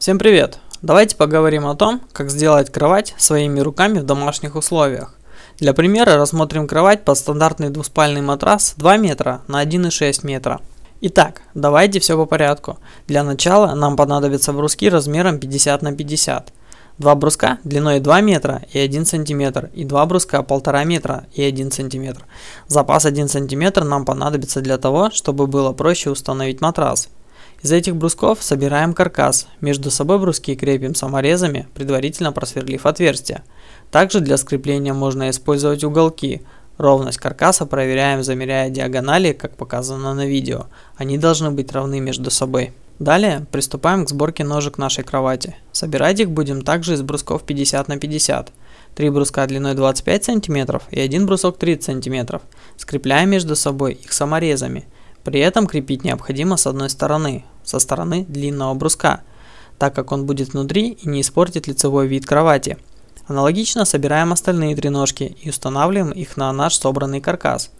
Всем привет! Давайте поговорим о том, как сделать кровать своими руками в домашних условиях. Для примера рассмотрим кровать под стандартный двуспальный матрас 2 метра на 1,6 метра. Итак, давайте все по порядку. Для начала нам понадобятся бруски размером 50 на 50. Два бруска длиной 2 метра и 1 сантиметр и два бруска 1,5 метра и 1 сантиметр. Запас 1 сантиметр нам понадобится для того, чтобы было проще установить матрас. Из этих брусков собираем каркас, между собой бруски крепим саморезами, предварительно просверлив отверстия. Также для скрепления можно использовать уголки. Ровность каркаса проверяем, замеряя диагонали, как показано на видео. Они должны быть равны между собой. Далее приступаем к сборке ножек нашей кровати. Собирать их будем также из брусков 50 на 50. 3 бруска длиной 25 см и 1 брусок 30 см. Скрепляем между собой их саморезами. При этом крепить необходимо с одной стороны, со стороны длинного бруска, так как он будет внутри и не испортит лицевой вид кровати. Аналогично собираем остальные 3 ножки и устанавливаем их на наш собранный каркас.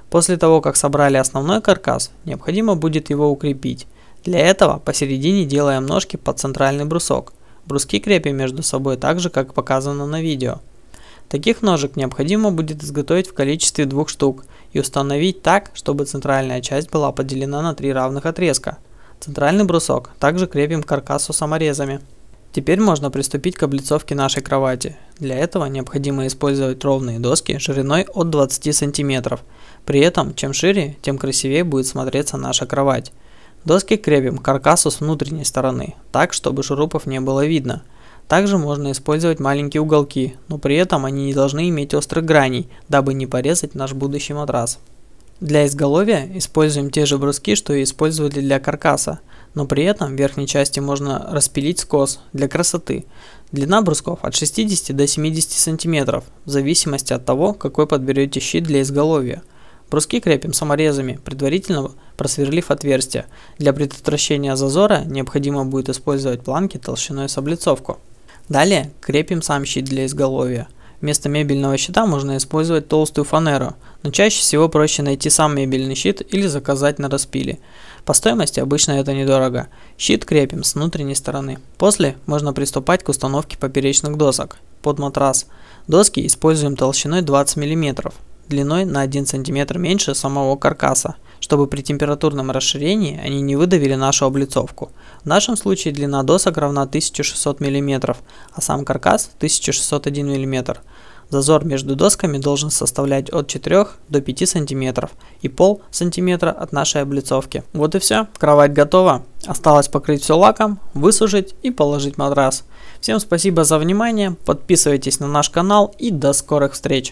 После того, как собрали основной каркас, необходимо будет его укрепить. Для этого посередине делаем ножки под центральный брусок. Бруски крепим между собой так же, как показано на видео. Таких ножек необходимо будет изготовить в количестве 2 штук и установить так, чтобы центральная часть была поделена на 3 равных отрезка. Центральный брусок также крепим к каркасу саморезами. Теперь можно приступить к облицовке нашей кровати. Для этого необходимо использовать ровные доски шириной от 20 см. При этом, чем шире, тем красивее будет смотреться наша кровать. Доски крепим к каркасу с внутренней стороны, так, чтобы шурупов не было видно. Также можно использовать маленькие уголки, но при этом они не должны иметь острых граней, дабы не порезать наш будущий матрас. Для изголовья используем те же бруски, что и использовали для каркаса, но при этом в верхней части можно распилить скос для красоты. Длина брусков от 60 до 70 см, в зависимости от того, какой подберете щит для изголовья. Бруски крепим саморезами, предварительно просверлив отверстия. Для предотвращения зазора необходимо будет использовать планки толщиной с облицовку. Далее крепим сам щит для изголовья. Вместо мебельного щита можно использовать толстую фанеру, но чаще всего проще найти сам мебельный щит или заказать на распиле. По стоимости обычно это недорого. Щит крепим с внутренней стороны. После можно приступать к установке поперечных досок под матрас. Доски используем толщиной 20 мм, длиной на 1 см меньше самого каркаса, чтобы при температурном расширении они не выдавили нашу облицовку. В нашем случае длина досок равна 1600 мм, а сам каркас 1601 мм. Зазор между досками должен составлять от 4 до 5 см и пол сантиметра от нашей облицовки. Вот и все, кровать готова. Осталось покрыть все лаком, высушить и положить матрас. Всем спасибо за внимание, подписывайтесь на наш канал и до скорых встреч!